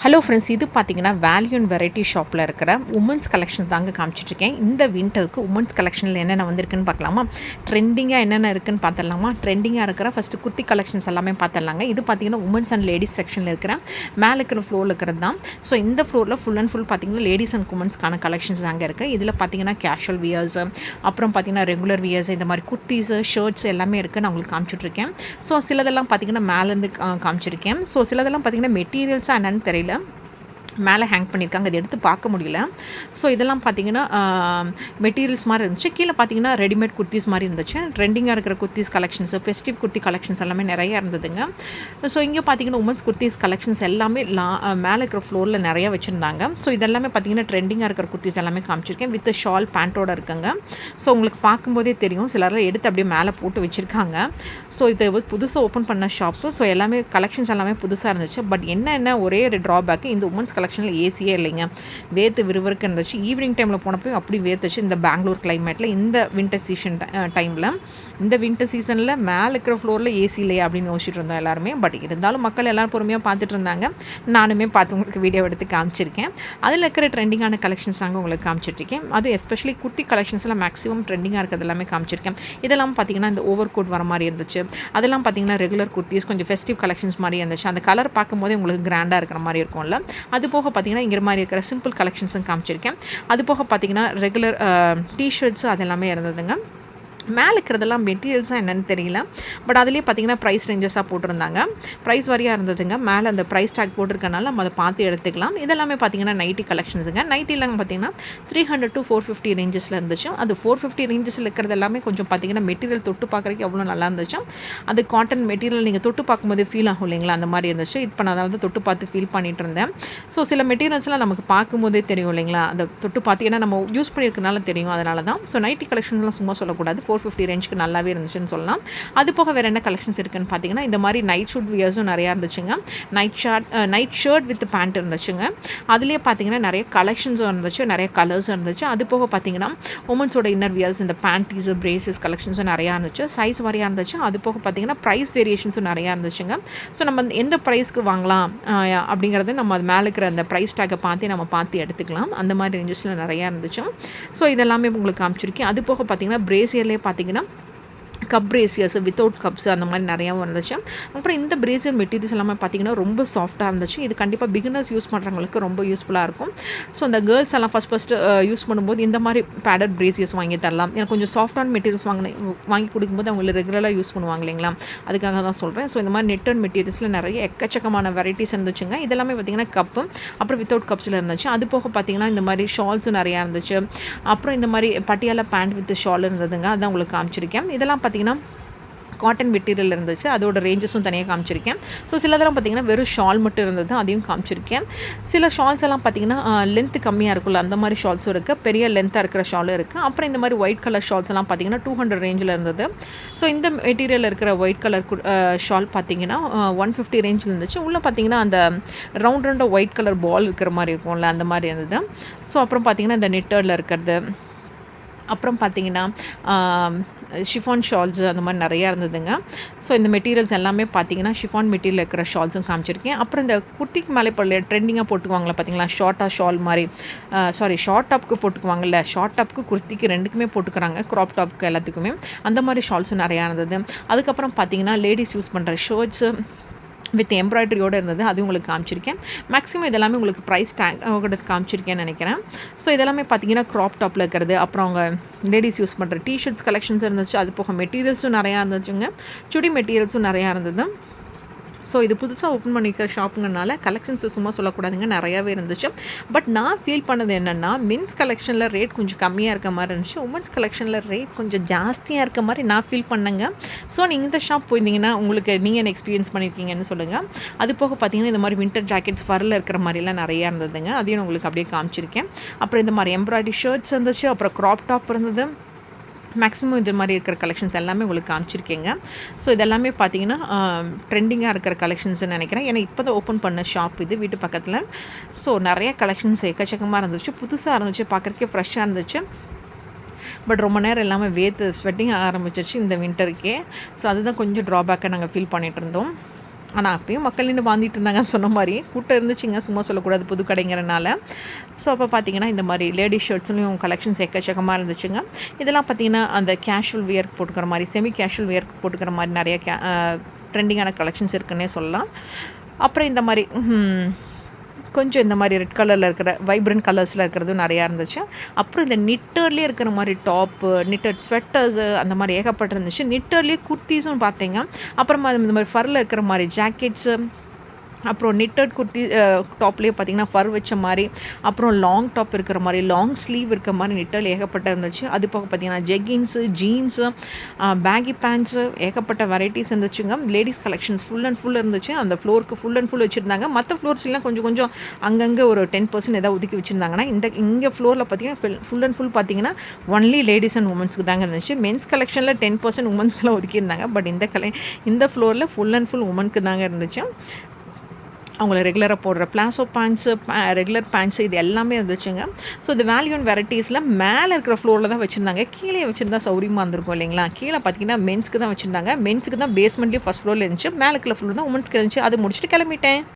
Hello friends, இது பார்த்தீங்கன்னா value and variety ஷாப்பில் இருக்கிற உமன்ஸ் கலெக்ஷன் தாங்க காமிச்சிட்ருக்கேன். இந்த வின்டருக்கு உமன்ஸ் கலெக்ஷனில் என்னென்ன வந்திருக்குன்னு பார்க்கலாமா? ட்ரெண்டிங்காக என்னென்ன இருக்குன்னு பார்த்துடலாமா? ட்ரெண்டிங்காக இருக்கிற ஃபஸ்ட்டு குர்த்தி கலெக்ஷன்ஸ் எல்லாமே பார்த்துடலாங்க. இது பார்த்தீங்கன்னா உமன்ஸ் அண்ட் லேடிஸ் செக்ஷனில் இருக்கிற மேலே இருக்கிற ஃப்ளோரில் இருக்கிறது தான். ஸோ இந்த ஃப்ளோரில் ஃபுல் அண்ட் ஃபுல் பார்த்தீங்கன்னா லேடிஸ் அண்ட் உமன்ஸ்க்கான கலெக்ஷன்ஸ் அங்கே இருக்குது. இதில் பார்த்தீங்கன்னா கேஷுவல் வியர்ஸ், அப்புறம் பார்த்தீங்கன்னா ரெகுலர் வியர்ஸ், இந்த மாதிரி குர்த்திஸு, ஷர்ட்ஸ் எல்லாமே இருக்குது. நான் உங்களுக்கு காமிச்சிட்ருக்கேன். ஸோ சிலதெல்லாம் பார்த்தீங்கன்னா மேலேருந்து காமிச்சிருக்கேன். ஸோ சிலதெல்லாம் பார்த்தீங்கன்னா மெட்டீரியல்ஸாக என்னென்னு தெரியல, மேலே ஹேங் பண்ணியிருக்காங்க, அது எடுத்து பார்க்க முடியல. ஸோ இதெல்லாம் பார்த்தீங்கன்னா மெட்டீரியல்ஸ் மாதிரி இருந்துச்சு. கீழே பார்த்தீங்கன்னா ரெடிமேட் குர்த்திஸ் மாதிரி இருந்துச்சு. ட்ரெண்டிங்காக இருக்கிற kurtis collections, festive kurti collections எல்லாமே நிறையா இருந்ததுங்க. ஸோ இங்கே பார்த்தீங்கன்னா உமன்ஸ் குர்த்திஸ் கலெக்ஷன்ஸ் எல்லாமே மேலே இருக்கிற ஃப்ளோரில் நிறையா வச்சுருந்தாங்க. ஸோ இதெல்லாமே பார்த்தீங்கன்னா ட்ரெண்டிங்காக இருக்கிற குர்த்திஸ் எல்லாமே காமிச்சிருக்கேன். வித் ஷால் பேண்ட்டோடு இருக்குங்க. ஸோ உங்களுக்கு பார்க்கும்போதே தெரியும், சிலரெல்லாம் எடுத்து அப்படியே மேலே போட்டு வச்சுருக்காங்க. ஸோ இது புதுசாக ஓப்பன் பண்ண ஷாப்பு. ஸோ எல்லாமே கலெக்ஷன்ஸ் எல்லாமே புதுசாக இருந்துச்சு. பட் என்ன ஒரே ஒரு ட்ராபேக்கு, இந்த உமன்ஸ் கலெக்ஷனில் ஏசியே இல்லைங்க. வேர்த்து விறுவிறுக்கு இருந்துச்சு. ஈவினிங் டைமில் போனப்போ அப்படி வேர்த்துச்சு. இந்த பெங்களூர் கிளைமேட்டில், இந்த வின்டர் சீசன் டைமில், இந்த வின்டர் சீசனில் மேலே இருக்கிற ஃப்ளோரில் ஏசி இல்லையா அப்படின்னு யோசிச்சுட்டு இருந்தோம் எல்லாருமே. பட் இருந்தாலும் மக்கள் எல்லோரும் பொறுமையாக பார்த்துட்டு இருந்தாங்க. நானுமே பார்த்து உங்களுக்கு வீடியோ எடுத்து காமிச்சிருக்கேன். அதில் இருக்கிற ட்ரெண்டிங்கான கலெக்ஷன்ஸ் தாங்க உங்களுக்கு காமிச்சிட்ருக்கேன். அது எஸ்பெஷலி குர்த்தி கலெக்ஷன்ஸில் மேக்ஸிமம் ட்ரெண்டிங்காக இருக்கிறது எல்லாமே காமிச்சிருக்கேன். இதெல்லாம் பார்த்தீங்கன்னா இந்த ஓவர் கோட் வர மாதிரி இருந்துச்சு. அதெல்லாம் பார்த்தீங்கன்னா ரெகுலர் குர்த்திஸ், கொஞ்சம் ஃபெஸ்டிவ் கலெக்ஷன்ஸ் மாதிரி இருந்துச்சு. அந்த கலர் பார்க்கும்போதே உங்களுக்கு கிராண்டாக இருக்கிற மாதிரி இருக்கும்ல. அது போக பார்த்தீங்கன்னா இங்கே மாதிரி இருக்கிற சிம்பிள் கலெக்ஷன்ஸும் காமிச்சிருக்கேன். அது போக பார்த்தீங்கன்னா ரெகுலர் டிஷர்ட்ஸு அதெல்லாமே இருந்ததுங்க. மேலே இருக்கிறதெல்லாம் மெட்டீரியல்ஸாக என்னென்னு தெரியல. பட் அதுலேயே பார்த்தீங்கன்னா ப்ரைஸ் ரேஞ்சஸாக போட்டிருந்தாங்க. ப்ரைஸ் வரியாக இருந்ததுங்க. மேலே அந்த ப்ரைஸ் டேக் போட்டிருக்கனால நம்ம அதை பார்த்து எடுத்துக்கலாம். இதெல்லாமே பார்த்தீங்கன்னா நைட்டி கலெக்ஷன்ஸுங்க. நைட்டிலாம் பார்த்தீங்கன்னா 300 to 450 ரேஞ்சஸில் இருந்துச்சு. அது 450 ரேஞ்சஸில் இருக்கிறது எல்லாமே கொஞ்சம் பார்த்தீங்கன்னா மெட்டீரியல் தொட்டு பார்க்குறதுக்கு எவ்வளோ நல்லா இருந்துச்சு. அது காட்டன் மெட்டீரியல் நீங்கள் தொட்டு பார்க்கும்போது ஃபீல் ஆகும் இல்லைங்களா, அந்த மாதிரி இருந்துச்சு. இப்போ நான் அதாவது தொட்டு பார்த்து ஃபீல் பண்ணிகிட்டு இருந்தேன். ஸோ சில மெட்டீரியல்ஸ்லாம் நமக்கு பார்க்கும்போதே தெரியும் இல்லைங்களா, அந்த தொட்டு பார்த்தீங்கன்னா நம்ம யூஸ் பண்ணியிருக்கனால தெரியும். அதனால தான். ஸோ நைட்டி கலெக்ஷன்ஸ்லாம் சும்மா சொல்லக்கூடாது, 450 ரேஞ்சுக்கு நல்லாவே இருந்துச்சுன்னு சொல்லலாம். அது போக வேறு என்ன கலெக்ஷன்ஸ் இருக்குன்னு பார்த்தீங்கன்னா இந்த மாதிரி நைட் ஷூட் வியர்ஸும் நிறையா இருந்துச்சுங்க. நைட் ஷர்ட் வித் பேண்ட் இருந்துச்சுங்க. அதுலேயே பார்த்தீங்கன்னா நிறைய கலெக்ஷன்ஸும் இருந்துச்சு, நிறைய கலர்ஸும் இருந்துச்சு. அது போக பார்த்தீங்கன்னா உமன்ஸோட இன்னர் வியர்ஸ், இந்த பேண்டீஸு, பிரேசஸ் கலெக்ஷன்ஸும் நிறையா இருந்துச்சு. சைஸ் வரையாக இருந்துச்சு. அது போக பார்த்தீங்கன்னா ப்ரைஸ் வேரியேஷன்ஸும் நிறையா இருந்துச்சுங்க. ஸோ நம்ம எந்த ப்ரைஸ்க்கு வாங்கலாம் அப்படிங்கிறது நம்ம அது மேலே இருக்கிற அந்த ப்ரைஸ் டேக்கை பார்த்து எடுத்துக்கலாம். அந்த மாதிரி ரேஞ்சஸில் நிறையா இருந்துச்சு. ஸோ இதெல்லாமே உங்களுக்கு காமிச்சிருக்கேன். அது போக பார்த்தீங்கன்னா பிரேசியர்லேயே பார்த்தீங்கன்னா கப் பிரேசியர்ஸ், வித்தவுட் கப்ஸ் அந்த மாதிரி நிறையாவும் இருந்துச்சு. அப்புறம் இந்த பிரேசியர் மெட்டீரியல்ஸ் எல்லாமே பார்த்திங்கன்னா ரொம்ப சாஃப்டாக இருந்துச்சு. இது கண்டிப்பாக பிகினர்ஸ் யூஸ் பண்ணுறவங்களுக்கு ரொம்ப யூஸ்ஃபுல்லாக இருக்கும். ஸோ அந்த கேர்ள்ஸ் எல்லாம் ஃபஸ்ட்டு யூஸ் பண்ணும்போது இந்த மாதிரி பேடட் பிரேசியர்ஸ் வாங்கி தரலாம். எனக்கு கொஞ்சம் சாஃப்டான மெட்டீரியல்ஸ் வாங்கி கொடுக்கும்போது அவங்க ரெகுலராக யூஸ் பண்ணுவாங்க இல்லைங்களா, அதுக்காக தான் சொல்கிறேன். ஸோ இந்த மாதிரி நெட் அண்ட் மெட்டீரியல்ஸில் நிறைய எக்கச்சக்கமான வெரைட்டிஸ் இருந்துச்சுங்க. இதெல்லாமே பார்த்திங்கன்னா கப்பு, அப்புறம் வித்தவுட் கப்ஸில் இருந்துச்சு. அது போக பார்த்திங்கன்னா இந்த மாதிரி ஷால்ஸும் நிறையா இருந்துச்சு. அப்புறம் இந்த மாதிரி பட்டியாலா பேண்ட் வித் ஷால் இருந்ததுங்க. அதான் உங்களுக்கு காமிச்சிருக்கேன். இதெல்லாம் பார்த்திங்கன்னா காட்டன் மெட்டீரியல் இருந்துச்சு. அதோட ரேஞ்சஸும் தனியாக காமிச்சிருக்கேன். ஸோ சிலதெல்லாம் பார்த்திங்கன்னா வெறும் ஷால் மட்டும் இருந்தது, அதையும் காமிச்சிருக்கேன். சில ஷால்ஸ் எல்லாம் பார்த்திங்கன்னா லென்த்து கம்மியாக இருக்குல்ல, அந்த மாதிரி ஷால்ஸும் இருக்குது. பெரிய லென்த்தாக இருக்கிற ஷாலும் இருக்குது. அப்புறம் இந்த மாதிரி ஒயிட் கலர் ஷால்ஸ் எல்லாம் பார்த்திங்கன்னா 200 ரேஞ்சில் இருந்தது. ஸோ இந்த மெட்டீரியல் இருக்கிற ஒயிட் கலர் ஷால் பார்த்திங்கன்னா 150 ரேஞ்சில் இருந்துச்சு. உள்ளே பார்த்திங்கன்னா அந்த ரவுண்டாக ஒயிட் கலர் பால் இருக்கிற மாதிரி இருக்கும்ல, அந்த மாதிரி இருந்தது. ஸோ அப்புறம் பார்த்திங்கன்னா இந்த நெட்டரில் இருக்கிறது, அப்புறம் பார்த்திங்கன்னா ஷிஃபான் ஷால்ஸு அந்த மாதிரி நிறையா இருந்ததுங்க. ஸோ இந்த மெட்டீரியல்ஸ் எல்லாமே பார்த்திங்கன்னா ஷிஃபான் மெட்டீரியல் இருக்கிற ஷால்ஸும் காமிச்சிருக்கேன். அப்புறம் இந்த குர்த்திக்கு மேலே இப்போ ட்ரெண்டிங்காக போட்டுக்குவாங்களா பார்த்திங்களா, ஷார்ட்டாக ஷால் மாதிரி, ஷார்ட் டாப்க்கு போட்டுக்குவாங்கல்ல, ஷார்ட் டாப்க்கு குர்த்திக்கு ரெண்டுக்குமே போட்டுக்கிறாங்க, க்ராப் டாப்க்கு எல்லாத்துக்குமே. அந்த மாதிரி ஷால்ஸும் நிறையா இருந்தது. அதுக்கப்புறம் பார்த்திங்கன்னா லேடிஸ் யூஸ் பண்ணுற ஷர்ட்ஸு வித் எம்ப்ராய்டரியோடு இருந்தது, அது உங்களுக்கு காமிச்சிருக்கேன். மேக்ஸிமம் இதெல்லாமே உங்களுக்கு ப்ரைஸ் டேக் காமிச்சிருக்கேன்னு நினைக்கிறேன். ஸோ இதெல்லாமே பார்த்தீங்கன்னா க்ராப் டாப்பில் இருக்கிறது, அப்புறம் அவங்க லேடிஸ் யூஸ் பண்ணுற டிஷர்ட்ஸ் கலெக்ஷன்ஸ் இருந்துச்சு. அது போக மெட்டீரியல்ஸும் நிறையா இருந்துச்சுங்க. சுடி மெட்டீரியல்ஸும் நிறையா இருந்தது. ஸோ இது புதுசாக ஓப்பன் பண்ணிக்கிற ஷாப்புங்கனால கலெக்ஷன்ஸ் சும்மா சொல்லக்கூடாதுங்க, நிறையாவே இருந்துச்சு. பட் நான் ஃபீல் பண்ணது என்னென்னா, மென்ஸ் கலெக்ஷனில் ரேட் கொஞ்சம் கம்மியாக இருக்க மாதிரி இருந்துச்சு, உமன்ஸ் கலெக்ஷனில் ரேட் கொஞ்சம் ஜாஸ்தியாக இருக்க மாதிரி நான் ஃபீல் பண்ணேங்க. ஸோ நீங்கள் இந்த ஷாப் போயிருந்தீங்கன்னா உங்களுக்கு நீங்கள் என்ன எக்ஸ்பீரியன்ஸ் பண்ணியிருக்கீங்கன்னு சொல்லுங்கள். அது போக பார்த்தீங்கன்னா இந்த மாதிரி வின்டர் ஜாக்கெட்ஸ் ஃபரில் இருக்கிற மாதிரிலாம் நிறையா இருந்ததுங்க, அதையும் உங்களுக்கு அப்படியே காமிச்சிருக்கேன். அப்புறம் இந்த மாதிரி எம்ப்ராய்டரி ஷர்ட்ஸ் இருந்துச்சு, அப்புறம் க்ராப் டாப் இருந்தது. மேக்ஸிமம் இது மாதிரி இருக்கிற கலெக்ஷன்ஸ் எல்லாமே உங்களுக்கு காமிச்சிருக்கேங்க. ஸோ இதெல்லாமே பார்த்தீங்கன்னா ட்ரெண்டிங்காக இருக்கிற கலெக்ஷன்ஸ்னு நினைக்கிறேன். ஏன்னா இப்போ தான் ஓப்பன் பண்ண ஷாப் இது வீட்டு பக்கத்தில். ஸோ நிறைய கலெக்ஷன்ஸ் எக்கச்சக்கமாக இருந்துச்சு, புதுசாக இருந்துச்சு, பார்க்குறக்கே ஃப்ரெஷ்ஷாக இருந்துச்சு. பட் ரொம்ப நேரம் எல்லாமே வேர்த்து ஸ்வெட்டிங் ஆரம்பிச்சிருச்சு இந்த வின்டருக்கே. ஸோ அதுதான் கொஞ்சம் ட்ராபேக்காக நாங்கள் ஃபீல் பண்ணிகிட்டு இருந்தோம். ஆனால் அப்பயும் மக்கள் நின்று வாங்கிட்டு இருந்தாங்கன்னு சொன்ன மாதிரி கூட்டம் இருந்துச்சுங்க, சும்மா சொல்லக்கூடாது புது கடைங்கிறனால. ஸோ அப்போ பார்த்தீங்கன்னா இந்த மாதிரி லேடிஸ் ஷர்ட்ஸ்லையும் கலெக்ஷன்ஸ் எக்கச்சக்கமாக இருந்துச்சுங்க. இதெல்லாம் பார்த்தீங்கன்னா அந்த கேஷுவல் வியர் போட்டுக்கிற மாதிரி, செமி கேஷுவல் வியர் போட்டுக்கிற மாதிரி நிறைய ட்ரெண்டிங்கான கலெக்ஷன்ஸ் இருக்குன்னே சொல்லலாம். அப்புறம் இந்த மாதிரி கொஞ்சம் இந்த மாதிரி ரெட் கலரில் இருக்கிற வைப்ரண்ட் கலர்ஸில் இருக்கிறதும் நிறையா இருந்துச்சு. அப்புறம் இந்த நிட்டர்லேயே இருக்கிற மாதிரி டாப்பு, நிட்டட் ஸ்வெட்டர்ஸு அந்த மாதிரி ஏகப்பட்டு இருந்துச்சு. நிட்டர்லேயே குர்த்திஸும் பார்த்தீங்க. அப்புறமா இந்த மாதிரி ஃபரில் இருக்கிற மாதிரி ஜாக்கெட்ஸு, அப்புறம் நிட்டட் குர்த்தி டாப்லேயே பார்த்திங்கன்னா ஃபர் வச்ச மாதிரி, அப்புறம் லாங் டாப் இருக்கிற மாதிரி, லாங் ஸ்லீவ் இருக்கிற மாதிரி நிட்டல் ஏகப்பட்ட இருந்துச்சு. அது போக பார்த்திங்கன்னா ஜெக்கின்ஸு, ஜீன்ஸு, பேகி பேண்ட்ஸு ஏகப்பட்ட வெரைட்டிஸ் இருந்துச்சுங்க. Ladies collections full and full இருந்துச்சு. அந்த ஃப்ளோருக்கு ஃபுல் அண்ட் ஃபுல் வச்சுருந்தாங்க. மற்ற ஃப்ளோர்ஸ்லாம் கொஞ்சம் கொஞ்சம் அங்கங்கே ஒரு 10% எதாவது ஒதுக்கி வச்சுருந்தாங்கன்னா, இங்கே ஃப்ளோரில் பார்த்திங்கன்னா ஃபுல் அண்ட் ஃபுல் பார்த்திங்கன்னா ஒன்லி லேடிஸ் அண்ட் உமன்ஸ்க்கு தாங்க இருந்துச்சு. மென்ஸ் கலெக்ஷனில் 10% உமன்ஸ்க்கெலாம் ஒதுக்கியிருந்தாங்க. பட் இந்த ஃப்ளோரில் ஃபுல் அண்ட் ஃபுல் உமனுக்கு தாங்க இருந்துச்சு. அவங்கள ரெகுலராக போடுற பிளாசோ பேண்ட்ஸு, ரெகுலர் பேண்ட்ஸு இது எல்லாமே இருந்துச்சுங்க. ஸோ இந்த வேல்யூ அண்ட் வெரைட்டிஸில் மேலே இருக்கிற ஃப்ளோரில் தான் வச்சுருந்தாங்க. கீழே வச்சுருந்தா சௌரியமாக இருந்திருக்கும் இல்லைங்களா. கீழே பார்த்தீங்கன்னா மென்ஸ்க்கு தான் வச்சுருந்தாங்க. மென்ஸுக்கு தான் பேஸ்மெண்ட்லேயும் ஃபஸ்ட் ஃப்ளோரில் இருந்துச்சு. மேலே இருக்கிற ஃப்ளோர் தான் உமன்ஸ்க்கு இருந்துச்சு. அது முடிச்சுட்டு கிளம்பிட்டேன்.